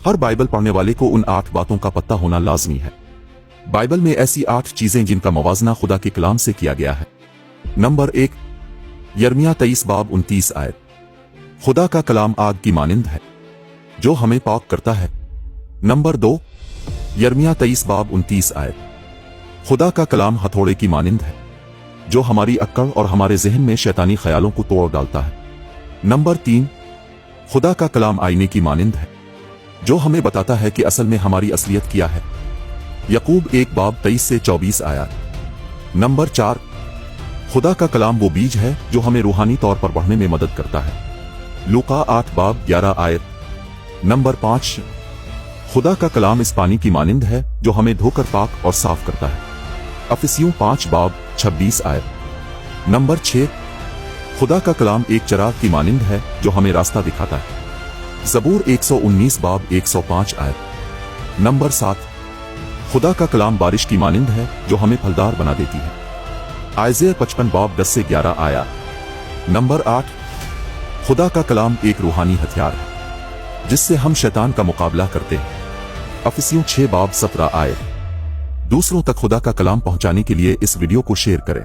हर Bible पढ़ने वाले को उन 8 बातों का पता होना लाजमी है। बाइबल में ऐसी 8 चीजें जिनका मवाजना खुदा के कलाम से किया गया है। नंबर 1, यिर्मयाह 23 बाब 29 आयत। खुदा का कलाम आग की मानिंद है जो हमें पाक करता है। नंबर 2, यिर्मयाह 23 बाब 29 आयत। खुदा का कलाम हथौड़े की मानिंद है जो हमारी अक्कड़ और हमारे जहन में शैतानी ख्यालों को तोड़ डालता है। नंबर 3, खुदा का कलाम आईने की मानिंद है जो हमें बताता है कि असल में हमारी असलियत क्या है। यकूब 1 बाब 23 से 24 आयत। नंबर 4, खुदा का कलाम वो बीज है जो हमें रूहानी तौर पर बढ़ने में मदद करता है। लूका 8 बाब 11 आयत। नंबर 5, खुदा का कलाम इस पानी की मानिंद है जो हमें धोकर पाक और साफ करता है। अफिसियों 5 बाब 26 आयत। नंबर 6, खुदा का कलाम एक चिराग की मानिंद है जो हमें रास्ता दिखाता है। ज़बूर 119 बाब 105 आयत। नंबर 7, खुदा का कलाम बारिश की मानिंद है जो हमें फलदार बना देती है। आइज़िया 55 बाब 10 से 11 आया। नंबर 8, खुदा का कलाम एक रूहानी हथियार है जिससे हम शैतान का मुकाबला करते हैं। अफिसियों 6 बाब 17 आयत। दूसरों तक खुदा का कलाम पहुंचाने के लिए इस वीडियो को शेयर करें।